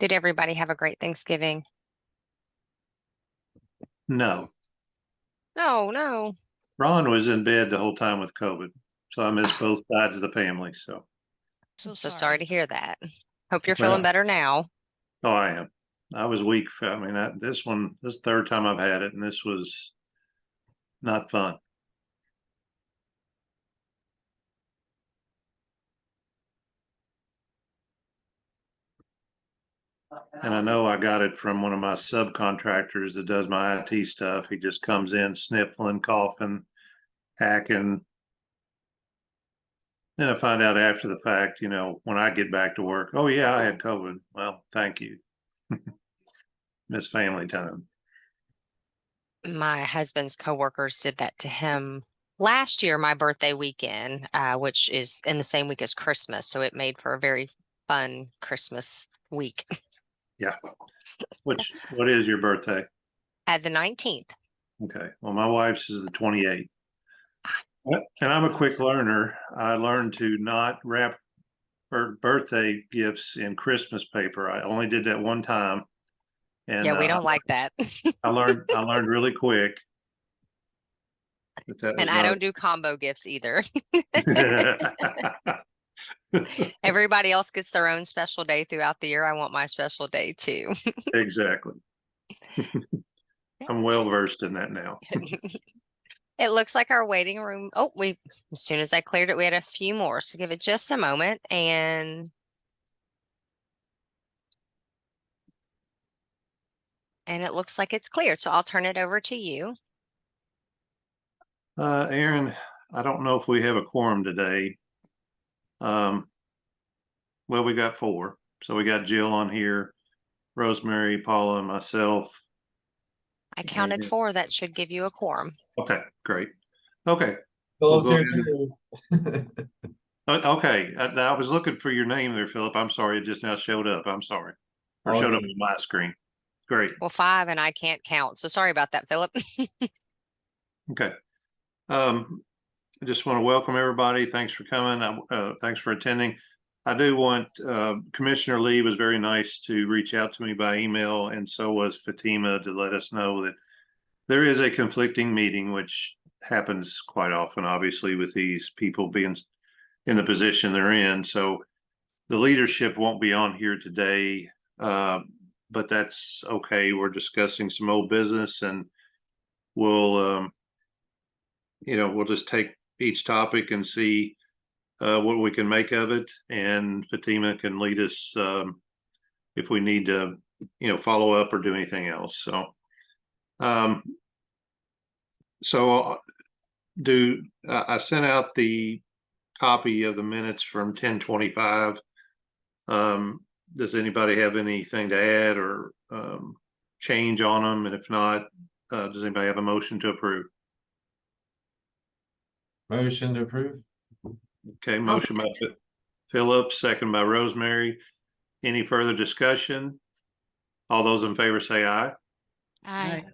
Did everybody have a great Thanksgiving? No, No, no. Ron was in bed the whole time with COVID, so I missed Ah, both sides of the family. So, I'm so sorry to hear that. Hope you're feeling well, better now. oh, I am. I was weak. I mean, this third time I've had it, and this was not fun. And I know I got it from one of my subcontractors that does my IT stuff. He just comes in sniffling, coughing, hacking. Then I find out after the fact, when I get back to work, oh yeah, I had COVID. Well, thank you. Miss family time. My husband's coworkers did that to him last year, my birthday weekend, which is in the same week as Christmas. So it made for a very fun Christmas week. Yeah. What is your birthday? At the 19th. Okay. Well, my wife's is the 28th. And I'm a quick learner. I learned to not wrap birthday gifts in Christmas paper. I only did that one time, Yeah, and we don't like that. I learned really quick that And was I not don't do combo gifts either. a Everybody else gets their own special day throughout the year. I want my special day too. exactly. I'm well versed in that now. It looks like our waiting room. Oh, as soon as I cleared it, we had a few more. So give it just a moment and it looks like it's cleared. So I'll turn it over to you. Aaron, I don't know if we have a quorum today. Um, well, we got four. So we got Jill on here, Rosemary, Paula, and myself. I counted And, four. That should give you a quorum. okay, great. Okay, we'll Philip's go here ahead. too. Okay, I was looking for your name there, Philip. I'm sorry, it just now showed up. I'm sorry. Or All showed up good. on my screen. Great. Well, five, and I can't count. So sorry about that, Philip. Okay. I just want to welcome everybody. Thanks for coming. Thanks for attending. I do want, Commissioner Lee was very nice to reach out to me by email, and so was Fatima, to let us know that there is a conflicting meeting, which happens quite often, obviously, with these people being in the position they're in. So the leadership won't be on here today, but that's okay. We're discussing some old business, and we'll, we'll just take each topic and see what we can make of it. And Fatima can lead us if we need to, follow up or do anything else. Um, so I sent out the copy of the minutes from 10:25. Does anybody have anything to add or change on them? And if not, does anybody have a motion to approve? Motion to approve. Okay, motion by Philip, second by Rosemary. Any further discussion? All those in favor say aye. Aye.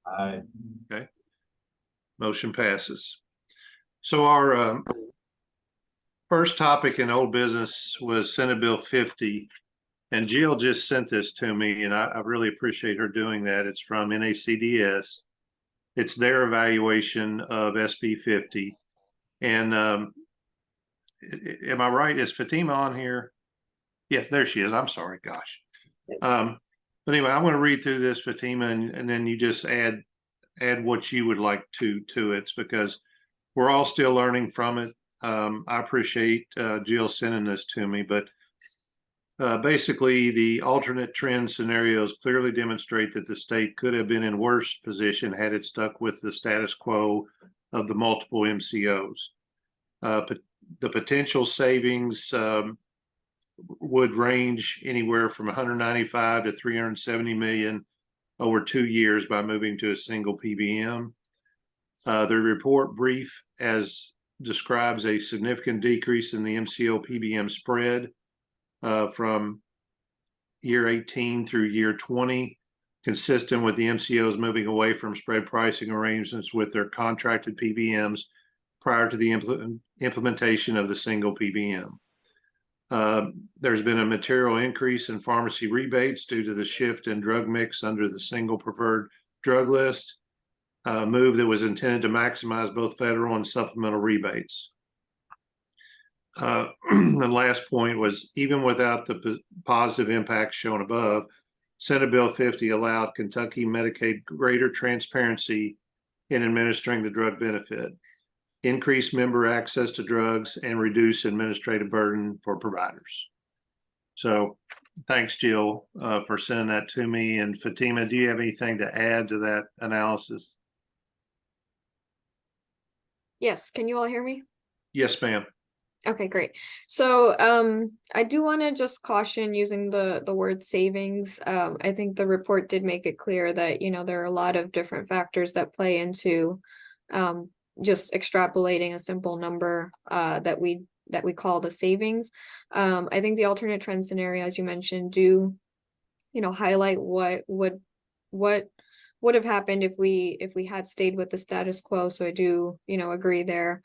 Aye. Okay. Motion passes. So our first topic in old business was Senate Bill 50. And Jill just sent this to me, and I really appreciate her doing that. It's from NACDS. It's their evaluation of SB 50. And am I right? Is Fatima on here? Yeah, there she is. I'm sorry. Gosh. But anyway, I'm going to read through this, Fatima, and then you just add what you would like to it, because we're all still learning from it. I appreciate Jill sending this to me, but basically, the alternate trend scenarios clearly demonstrate that the state could have been in worse position had it stuck with the status quo of the multiple MCOs. But the potential savings would range anywhere from 195 to 370 million over 2 years by moving to a single PBM. The report brief as describes a significant decrease in the MCO PBM spread from year 18 through year 20, consistent with the MCOs moving away from spread pricing arrangements with their contracted PBMs prior to the implementation of the single PBM. There's been a material increase in pharmacy rebates due to the shift in drug mix under the single preferred drug list, a move that was intended to maximize both federal and supplemental rebates. The last point was, even without the positive impacts shown above, Senate Bill 50 allowed Kentucky Medicaid greater transparency in administering the drug benefit, increase member access to drugs, and reduce administrative burden for providers. So thanks, Jill, for sending that to me. And Fatima, do you have anything to add to that analysis? Yes, can you all hear me? Yes, ma'am. Okay, great. So I do want to just caution using the word savings. I think the report did make it clear that, you know, there are a lot of different factors that play into just extrapolating a simple number that we call the savings. I think the alternate trend scenario, as you mentioned, do, you know, highlight what would have happened if we had stayed with the status quo. So I do, you know, agree there.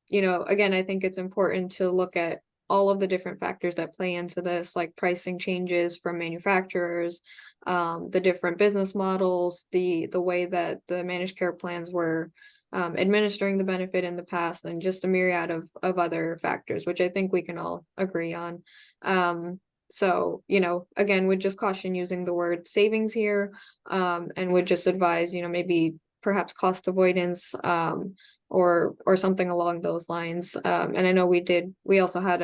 You know, again, I think it's important to look at all of the different factors that play into this, like pricing changes from manufacturers, the different business models, the way that the managed care plans were administering the benefit in the past, and just a myriad of other factors, which I think we can all agree on. So, you know, again, would just caution using the word savings here, and would just advise, you know, maybe perhaps cost avoidance, or something along those lines. And I know we also had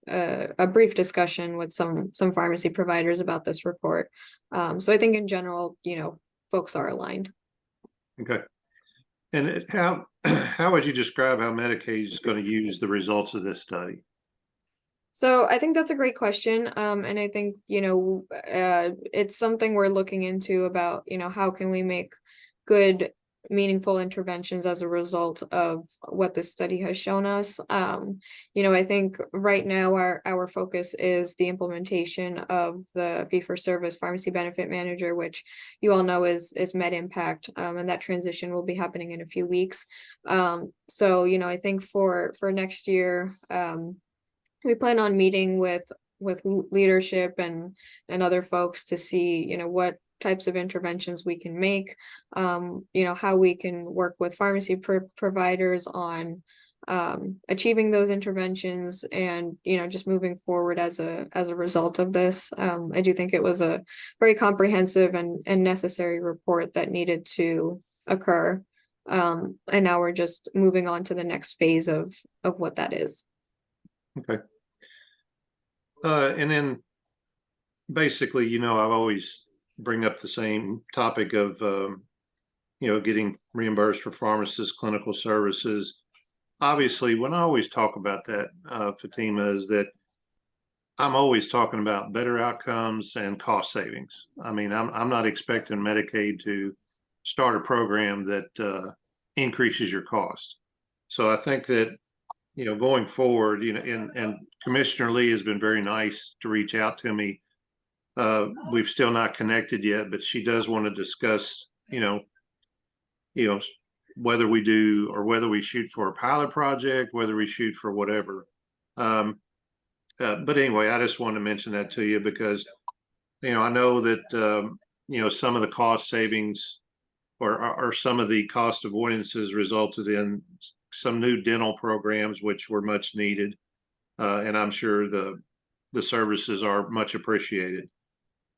a brief discussion with some pharmacy providers about this report. So I think in general, you know, folks are aligned. Okay. And how would you describe how Medicaid is going to use the results of this study? So I think that's a great question. And I think, you know, it's something we're looking into about, you know, how can we make good, meaningful interventions as a result of what this study has shown us. You know, I think right now our focus is the implementation of the fee-for-service pharmacy benefit manager, which you all know is MedImpact, and that transition will be happening in a few weeks. So, you know, I think for next year, we plan on meeting with leadership and other folks to see, you know, what types of interventions we can make, you know, how we can work with pharmacy providers on achieving those interventions, and, you know, just moving forward as a result of this. I do think it was a very comprehensive and necessary report that needed to occur. And now we're just moving on to the next phase of what that is. Okay. And then basically, you know, I've always bring up the same topic of, you know, getting reimbursed for pharmacists, clinical services. Obviously, when I always talk about that, Fatima, is that I'm always talking about better outcomes and cost savings. I mean, I'm not expecting Medicaid to start a program that increases your cost. So I think that, you know, going forward, you know, and Commissioner Lee has been very nice to reach out to me. We've still not connected yet, but she does want to discuss, you know, whether we do or whether we shoot for a pilot project, whether we shoot for whatever. But anyway, I just wanted to mention that to you because, you know, I know that, you know, some of the cost savings or some of the cost avoidances resulted in some new dental programs, which were much needed. And I'm sure the services are much appreciated.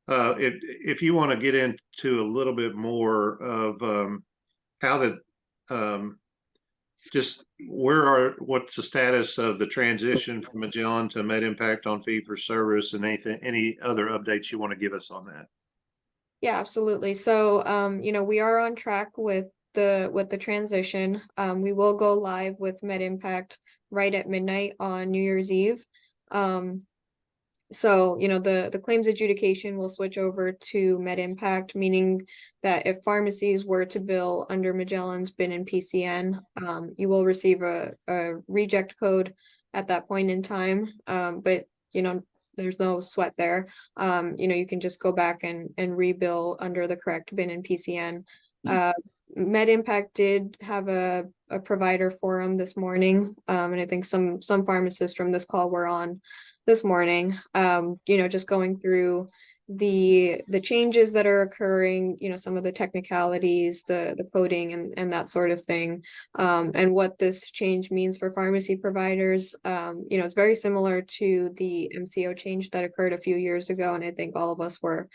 If you want to get into a little bit more of how just what's the status of the transition from Magellan to MedImpact on fee for service, and any other updates you want to give us on that? Yeah, absolutely. So, you know, we are on track with the transition. We will go live with MedImpact right at midnight on New Year's Eve. So, you know, the claims adjudication will switch over to MedImpact, meaning that if pharmacies were to bill under Magellan's bin and PCN, you will receive a reject code at that point in time. But, you know, there's no sweat there. You know, you can just go back and rebill under the correct bin and PCN. MedImpact did have a provider forum this morning, and I think some pharmacists from this call were on this morning. Just going through the changes that are occurring, some of the technicalities, the coding and that sort of thing, and what this change means for pharmacy providers. It's very similar to the MCO change that occurred a few years ago, and I think all of us were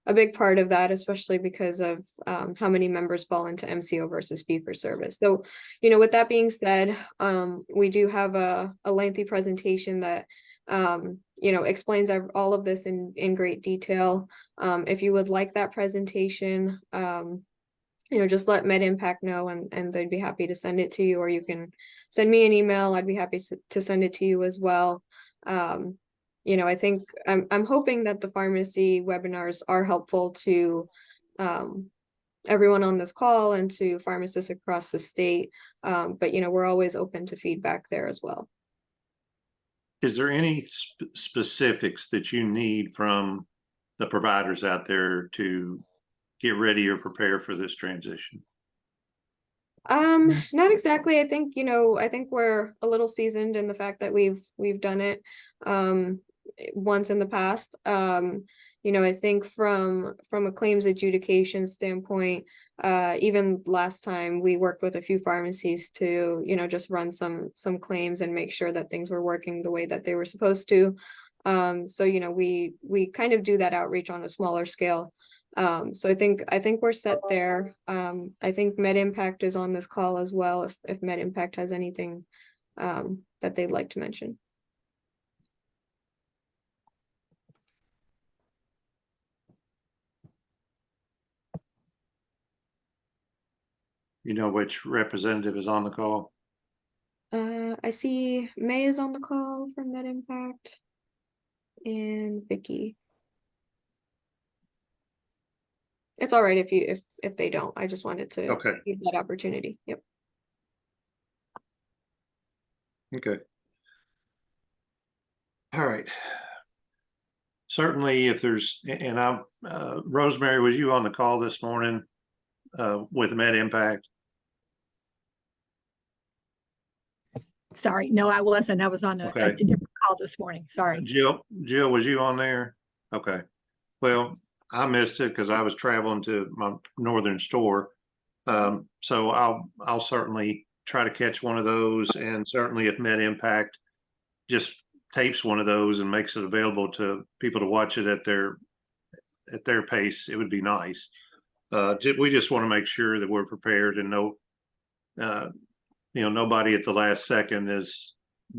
a big part of that, especially because of how many members fall into MCO versus fee for service. So, with that being said, we do have a lengthy presentation that explains all of this in great detail. If you would like that presentation, just let MedImpact know, and they'd be happy to send it to you, or you can send me an email. I'd be happy to send it to you as well. I think I'm hoping that the pharmacy webinars are helpful to everyone on this call and to pharmacists across the state. But we're always open to feedback there as well. Is there any specifics that you need from the providers out there to get ready or prepare for this transition? Not exactly. I think we're a little seasoned in the fact that we've done it once in the past. I think from a claims adjudication standpoint, even last time we worked with a few pharmacies to just run some claims and make sure that things were working the way that they were supposed to. So we kind of do that outreach on a smaller scale. So I think we're set there. I think MedImpact is on this call as well, if MedImpact has anything that they'd like to mention. You know which representative is on the call? I see May is on the call from MedImpact, and Vicky. It's all right if they don't. I just wanted to give that opportunity. Yep. Okay. All right. Certainly, if there's, and I'm, Rosemary, was you on the call this morning with MedImpact? Sorry, no, I wasn't. I was on a different call this morning. Sorry. Jill, was you on there? Okay. Well, I missed it because I was traveling to my northern store. So I'll certainly try to catch one of those, and certainly if MedImpact just tapes one of those and makes it available to people to watch it at their pace, it would be nice. We just want to make sure that we're prepared and nobody at the last second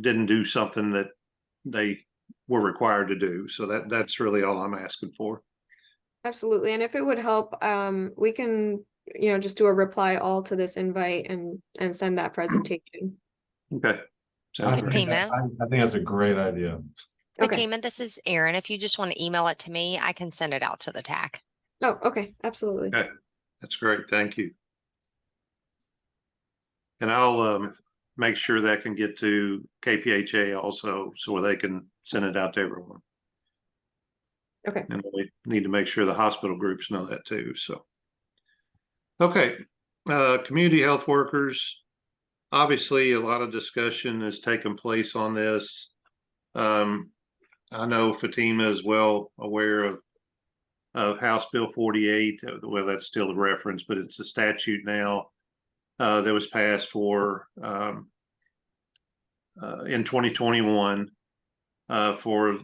didn't do something that they were required to do. So that's really all I'm asking for. Absolutely. And if it would help, we can, just do a reply all to this invite and send that presentation. Okay. I Sounds think great. I think that's a great idea. Okay. Fatima, this is Erin. If you just want to email it to me, I can send it out to the TAC. Oh, okay. Absolutely. Okay. That's great. Thank you. And I'll make sure that can get to KPHA also, so they can send it out to everyone. Okay. And we need to make sure the hospital groups know that too. So, okay. Community health workers. Obviously, a lot of discussion has taken place on this. I know Fatima is well aware of House Bill 48. Well, that's still a reference, but it's a statute now that was passed in 2021 for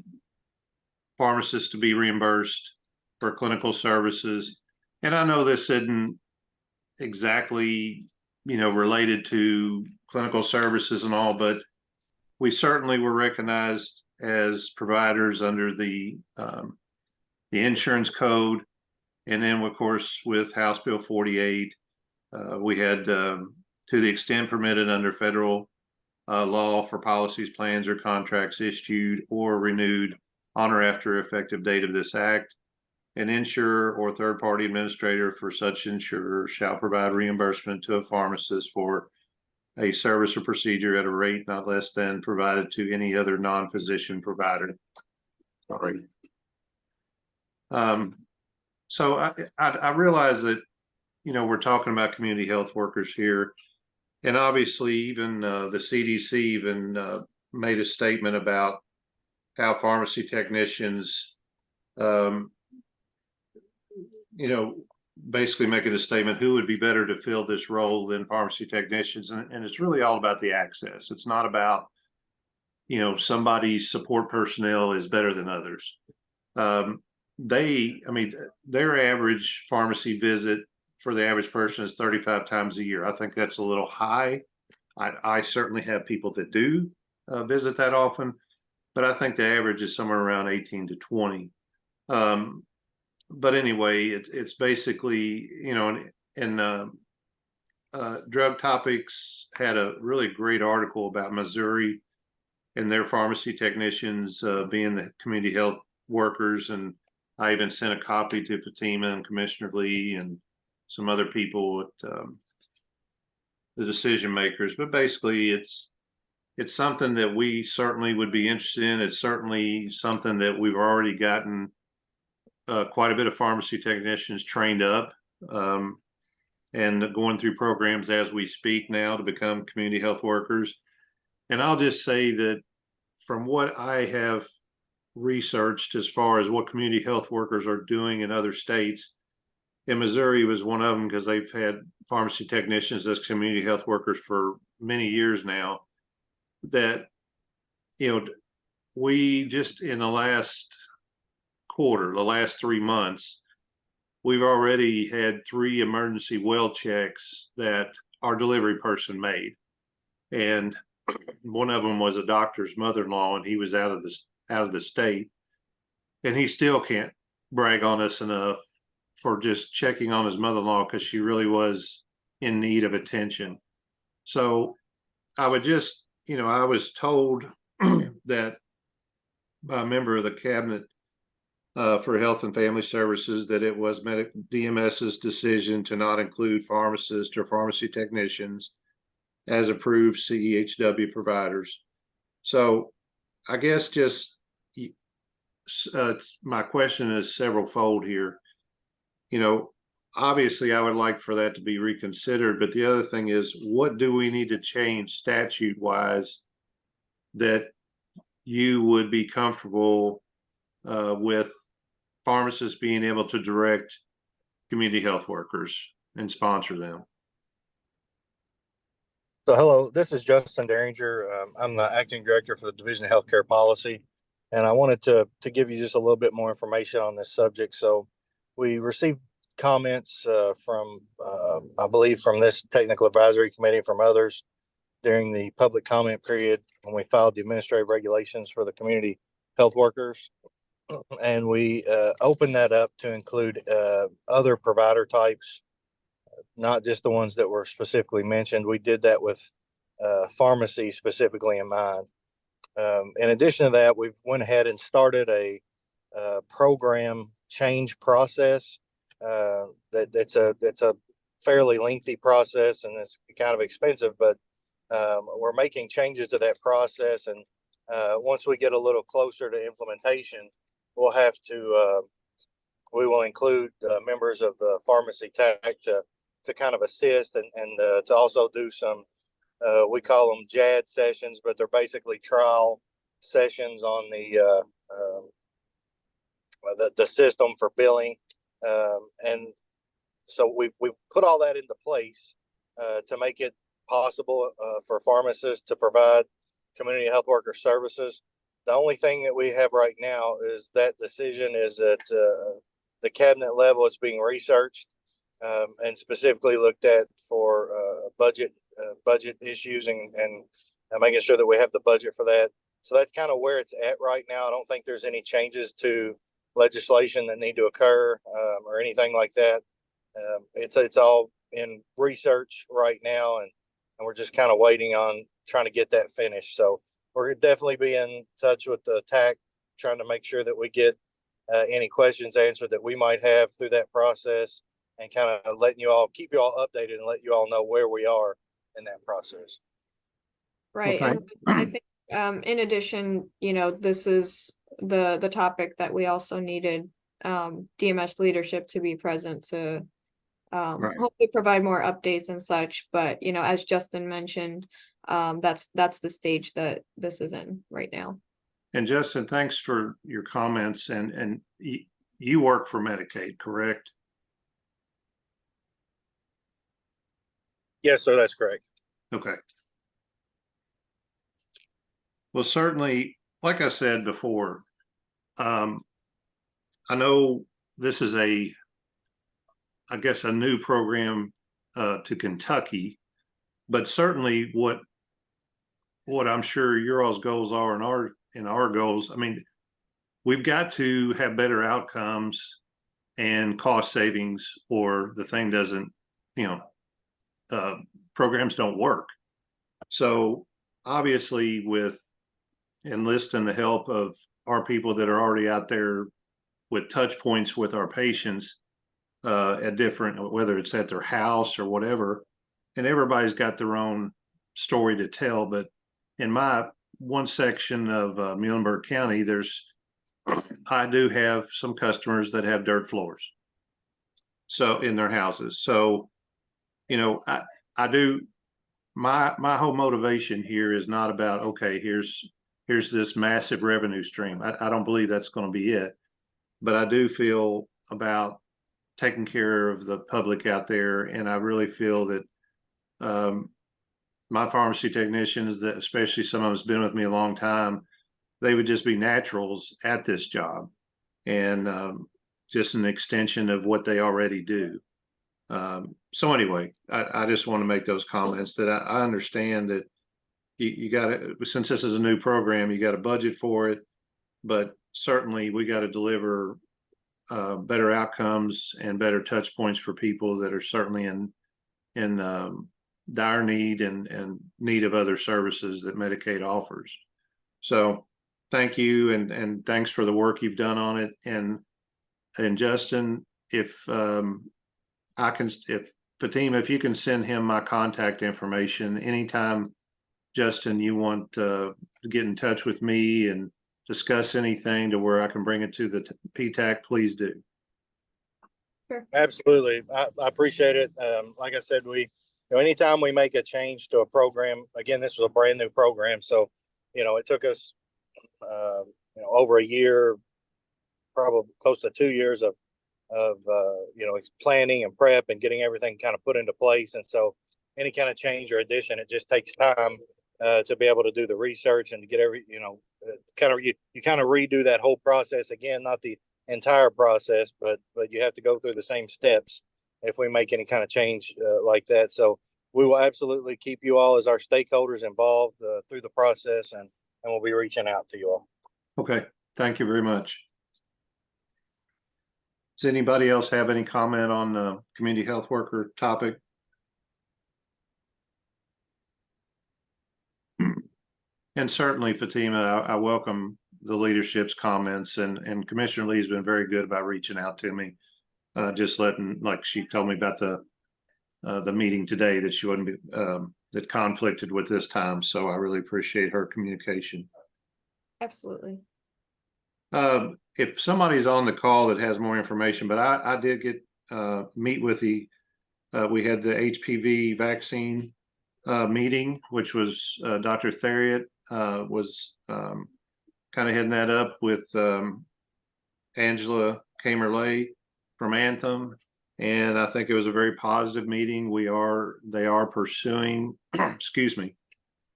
pharmacists to be reimbursed for clinical services. And I know this isn't exactly, related to clinical services and all, but we certainly were recognized as providers under the insurance code. And then, of course, with House Bill 48, we had, to the extent permitted under federal law for policies, plans, or contracts issued or renewed on or after effective date of this act, an insurer or third-party administrator for such insurer shall provide reimbursement to a pharmacist for a service or procedure at a rate not less than provided to any other non-physician provider. Sorry. So I realize that we're talking about community health workers here. And obviously even the CDC even made a statement about how pharmacy technicians, basically making a statement, who would be better to fill this role than pharmacy technicians. And it's really all about the access. It's not about, somebody's support personnel is better than others. Their average pharmacy visit for the average person is 35 times a year. I think that's a little high. I certainly have people that do visit that often, but I think the average is somewhere around 18 to 20. But anyway, it's basically, Drug Topics had a really great article about Missouri and their pharmacy technicians being the community health workers. And I even sent a copy to Fatima and Commissioner Lee and some other people at the decision makers. But basically, it's something that we certainly would be interested in. It's certainly something that we've already gotten quite a bit of pharmacy technicians trained up and going through programs as we speak now to become community health workers. And I'll just say that from what I have researched as far as what community health workers are doing in other states, and Missouri was one of them because they've had pharmacy technicians as community health workers for many years now, that, we just in the last quarter, the last 3 months, we've already had 3 emergency well checks that our delivery person made. And one of them was a doctor's mother-in-law, and he was out of the state. And he still can't brag on us enough for just checking on his mother-in-law because she really was in need of attention. So I would just, I was told that by a member of the cabinet for Health and Family Services that it was DMS's decision to not include pharmacists or pharmacy technicians as approved CEHW providers. So I guess just my question is several fold here. Obviously I would like for that to be reconsidered, but the other thing is, what do we need to change statute wise that you would be comfortable with pharmacists being able to direct community health workers and sponsor them? So hello, this is Justin Derringer. I'm the acting director for the Division of Healthcare Policy, and I wanted to give you just a little bit more information on this subject. So we received comments from, I believe, from this technical advisory committee and from others during the public comment period when we filed the administrative regulations for the community health workers. And we opened that up to include other provider types, not just the ones that were specifically mentioned. We did that with pharmacy specifically in mind. In addition to that, we've went ahead and started a program change process. That's a fairly lengthy process, and it's kind of expensive, but we're making changes to that process. And once we get a little closer to implementation, we'll have to we will include members of the pharmacy TAC to kind of assist and to also do some we call them JAD sessions, but they're basically trial sessions on the system for billing. And so we've put all that into place to make it possible for pharmacists to provide community health worker services. The only thing that we have right now is that decision is at the cabinet level. It's being researched and specifically looked at for budget issues and making sure that we have the budget for that. So that's kind of where it's at right now. I don't think there's any changes to legislation that need to occur or anything like that. It's all in research right now, and we're just kind of waiting on trying to get that finished. So we're definitely be in touch with the TAC, trying to make sure that we get any questions answered that we might have through that process, and kind of letting you all, keep you all updated and let you all know where we are in that process. Right. Well, And I think in addition, this is the topic that we also needed DMS leadership to be present to Right. hopefully provide more updates and such, but you know, as Justin mentioned, that's the stage that this is in right now. And Justin, thanks for your comments, and you work for Medicaid, correct? Yes, sir, that's correct. Okay. Well, certainly, like I said before, I know this is I guess, a new program to Kentucky, but certainly what I'm sure your all's goals are and our goals. I mean, we've got to have better outcomes and cost savings, or the thing doesn't, you know, programs don't work. So obviously, with enlisting the help of our people that are already out there with touch points with our patients at different, whether it's at their house or whatever, and everybody's got their own story to tell. But in my one section of Muhlenberg County, I do have some customers that have dirt floors, so in their houses. So, you know, I do, my whole motivation here is not about, okay, here's this massive revenue stream. I don't believe that's going to be it, but I do feel about taking care of the public out there, and I really feel that my pharmacy technicians, that especially some of them's been with me a long time, they would just be naturals at this job, and just an extension of what they already do. So anyway, I just want to make those comments that I understand that you got to, since this is a new program, you got to budget for it, but certainly we got to deliver better outcomes and better touch points for people that are certainly in dire need and need of other services that Medicaid offers. So thank you, and thanks for the work you've done on it. And Justin, if Fatima, if you can send him my contact information anytime, Justin, you want to get in touch with me and discuss anything to where I can bring it to the PTAC, please do. Sure. Absolutely. I appreciate it. Like I said, anytime we make a change to a program, again, this was a brand new program. So, it took us, over a year, probably close to 2 years of planning and prep and getting everything kind of put into place. And so any kind of change or addition, it just takes time to be able to do the research and to get you kind of redo that whole process again, not the entire process, but you have to go through the same steps if we make any kind of change like that. So we will absolutely keep you all as our stakeholders involved through the process, and we'll be reaching out to you all. Okay, thank you very much. Does anybody else have any comment on the community health worker topic? And certainly, Fatima, I welcome the leadership's comments, and Commissioner Lee's been very good about reaching out to me. Just letting, like she told me about the meeting today, that she wouldn't be that conflicted with this time. So I really appreciate her communication. Absolutely. If somebody's on the call that has more information, but I did get meet with we had the HPV vaccine meeting, which was Dr. Theriot was kind of heading that up with Angela Kamerley from Anthem, and I think it was a very positive meeting. They are pursuing, excuse me,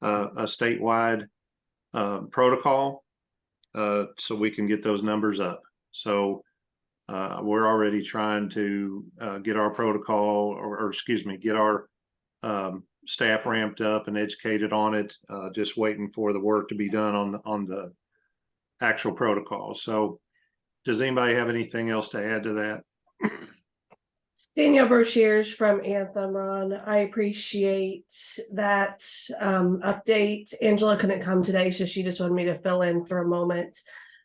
a statewide protocol so we can get those numbers up. So we're already trying to get our protocol, or excuse me, get our staff ramped up and educated on it, just waiting for the work to be done on the actual protocol. So does anybody have anything else to add to that? It's Danielle Broshiers from Anthem, Ron. I appreciate that update. Angela couldn't come today, so she just wanted me to fill in for a moment.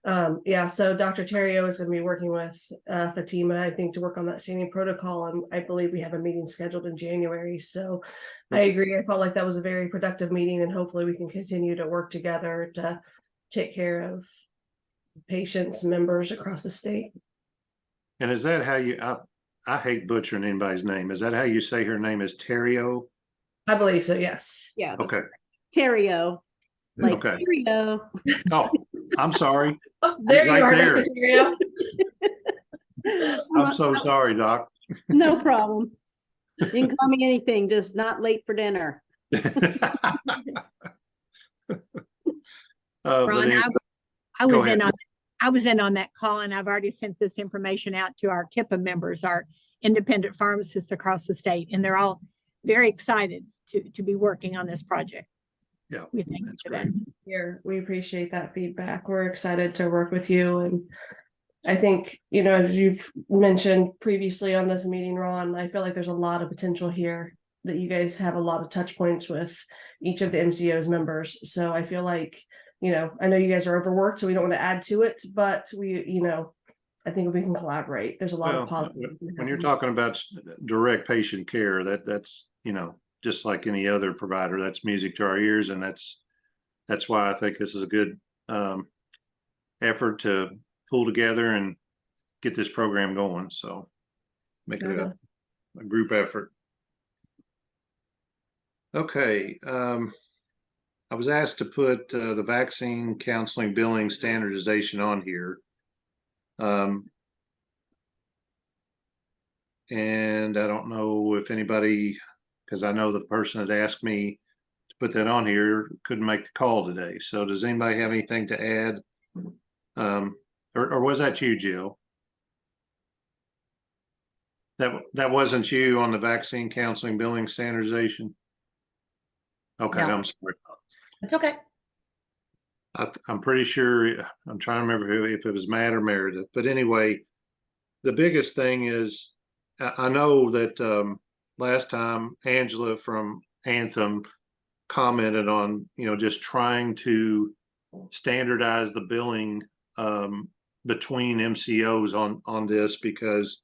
So Dr. Terrio is going to be working with Fatima, I think, to work on that standing protocol, and I believe we have a meeting scheduled in January. So I agree. I felt like that was a very productive meeting, and hopefully we can continue to work together to take care of patients, members across the state. And is that how I hate butchering anybody's name. Is that how you say her name is Terrio? I believe so, yes. Yeah. that's Okay, Terrio, like okay. Terrio. Oh, I'm sorry. Oh, there you Right are, there. Dr. Terrio. I'm so sorry, Doc. No problem. You can call me anything, just not late for dinner. But Ron, anyway, I go was ahead. I was in on that call, and I've already sent this information out to our KIPA members, our independent pharmacists across the state, and they're all very excited to be working on this project. Yeah, We thank you that's for great. that. Here, we appreciate that feedback. We're excited to work with you, and I think, you know, as you've mentioned previously on this meeting, Ron, I feel like there's a lot of potential here that you guys have a lot of touch points with each of the MCO's members. So I feel like, you know, I know you guys are overworked, so we don't want to add to it, but we, you know, I think if we can collaborate, there's a lot of Well, positive. when you're talking about direct patient care, that's, you know, just like any other provider, that's music to our ears. And that's why I think this is a good effort to pull together and get this program going. So make it a group effort. Okay. I was asked to put the vaccine counseling billing standardization on here. And I don't know if anybody, because I know the person that asked me to put that on here couldn't make the call today. So does anybody have anything to add? Or was that you, Jill? That wasn't you on the vaccine counseling billing standardization? Okay, No. I'm sorry. It's okay. I'm pretty sure, I'm trying to remember if it was Matt or Meredith, but anyway, the biggest thing is, I know that last time Angela from Anthem commented on, you know, just trying to standardize the billing between MCOs on this, because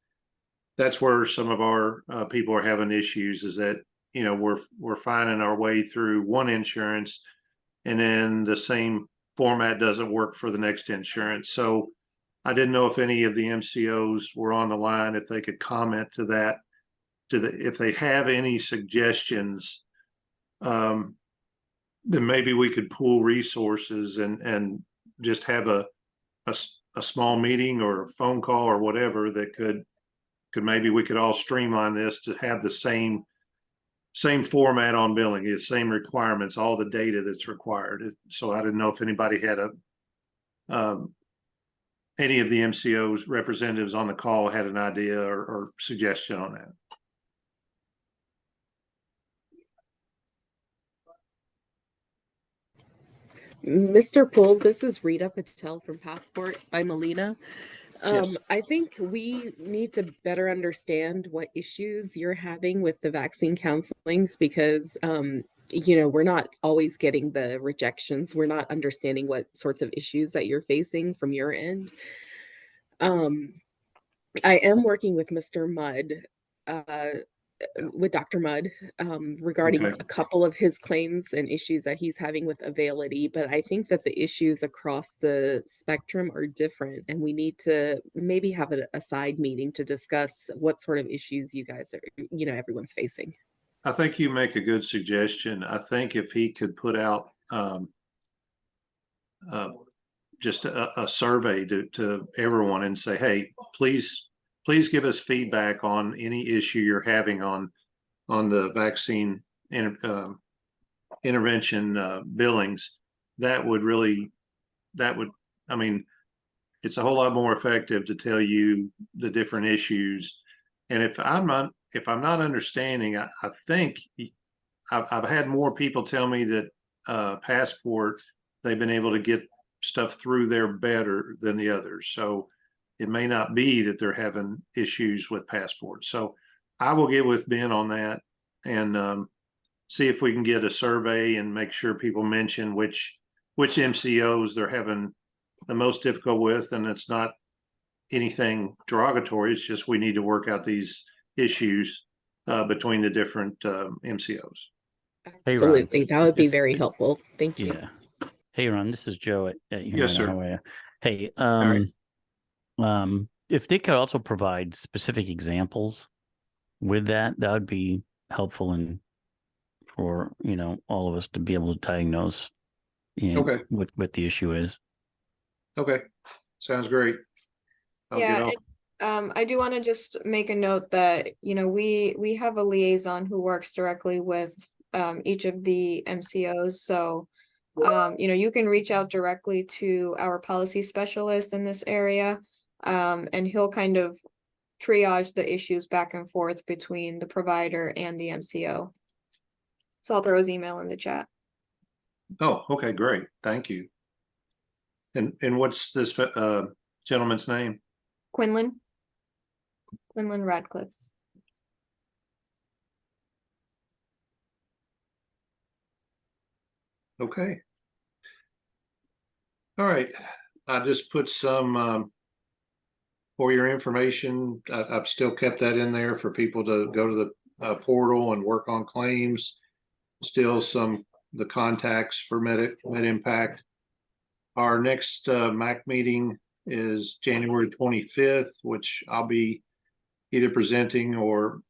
that's where some of our people are having issues, is that, you know, we're finding our way through one insurance and then the same format doesn't work for the next insurance. So I didn't know if any of the MCOs were on the line, if they could comment to that, if they have any suggestions, then maybe we could pool resources and just have a small meeting or a phone call or whatever that could maybe we could all streamline this to have the same format on billing, the same requirements, all the data that's required. So I didn't know if anybody had any of the MCO's representatives on the call had an idea or suggestion on that. Mr. Poole, this is Rita Patel from Passport by Melina. Yes. I think we need to better understand what issues you're having with the vaccine counselings, because you know, we're not always getting the rejections. We're not understanding what sorts of issues that you're facing from your end. I am working with Mr. Mudd, with Dr. Mudd, regarding Okay. a couple of his claims and issues that he's having with availability. But I think that the issues across the spectrum are different, and we need to maybe have a side meeting to discuss what sort of issues you guys are, you know, everyone's facing. I think you make a good suggestion. I think if he could put out just a survey to everyone and say, hey, please give us feedback on any issue you're having on the vaccine intervention billings. That would, I mean, it's a whole lot more effective to tell you the different issues. And if I'm not understanding, I think I've had more people tell me that Passport, they've been able to get stuff through there better than the others. So it may not be that they're having issues with Passport. So I will get with Ben on that and see if we can get a survey and make sure people mention which MCOs they're having the most difficult with. And it's not anything derogatory. It's just we need to work out these issues between the different MCOs. Hey, Ron. Absolutely, that would be very helpful. Thank you. Yeah. Hey, Ron, this is Joe at Yes, sir. How are you? Hey, right. if they could also provide specific examples with that, that would be helpful and for, you know, all of us to be able to diagnose Okay. what the issue is. Okay, sounds great. I'll Yeah, get off. I do want to just make a note that, you know, we have a liaison who works directly with each of the MCOs. So, you know, you can reach out directly to our policy specialist in this area. And he'll kind of triage the issues back and forth between the provider and the MCO. So I'll throw his email in the chat. Oh, okay, great. Thank you. And what's this gentleman's name? Quinlan Radcliffe. Okay. All right. I just put some for your information. I've still kept that in there for people to go to the portal and work on claims. Still the contacts for Med Impact. Our next MAC meeting is January 25th, which I'll be either presenting or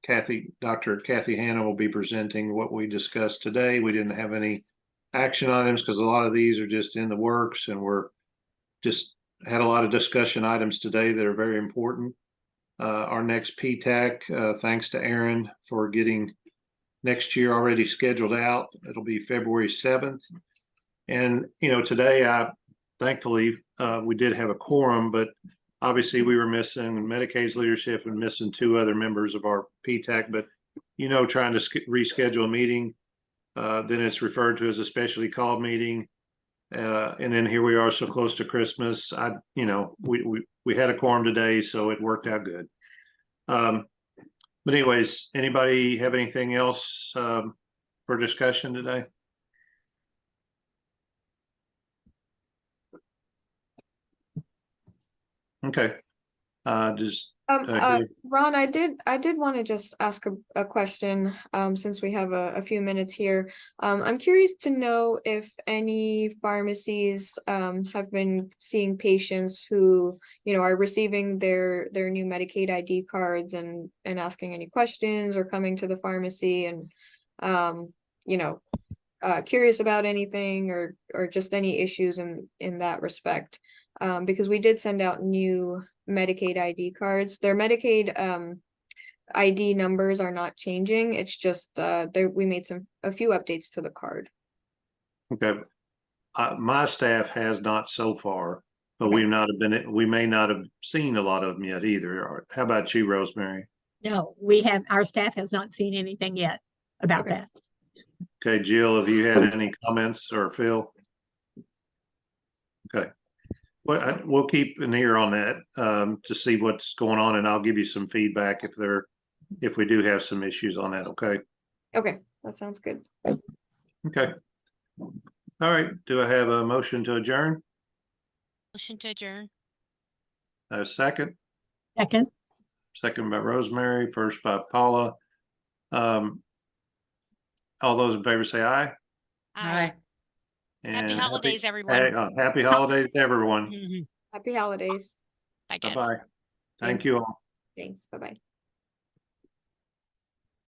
Dr. Kathy Hanna will be presenting what we discussed today. We didn't have any action items because a lot of these are just in the works, and we're just had a lot of discussion items today that are very important. Our next TAC, thanks to Aaron for getting next year already scheduled out. It'll be February 7th. And, you know, today, thankfully, we did have a quorum, but obviously we were missing Medicaid's leadership and missing 2 other members of our TAC. But, you know, trying to reschedule a meeting, then it's referred to as a specially called meeting. And then here we are so close to Christmas. You know, we had a quorum today, so it worked out good. But anyways, anybody have anything else for discussion today? Okay. Ron, I did want to just ask a question, since we have a few minutes here. I'm curious to know if any pharmacies have been seeing patients who, you know, are receiving their new Medicaid ID cards and asking any questions or coming to the pharmacy and, you know, curious about anything or just any issues in that respect. Because we did send out new Medicaid ID cards. Their Medicaid ID numbers are not changing. It's just we made a few updates to the card. Okay. My staff has not so far, but Okay. we may not have seen a lot of them yet either. How about you, Rosemary? No, our staff has not seen anything yet about Okay. that. Okay, Jill, have you had any comments, or Phil? Okay. Well, we'll keep an ear on that to see what's going on, and I'll give you some feedback if we do have some issues on that. Okay. Okay, that sounds good. Okay. All right. Do I have a motion to adjourn? Motion to adjourn. A second. Second. Second by Rosemary. First by Paula. All those in favor say aye. Aye. And Happy holidays, everyone. Happy holidays to everyone. Happy holidays. Bye, guys. Bye-bye. Thank you all. Thanks. Bye-bye.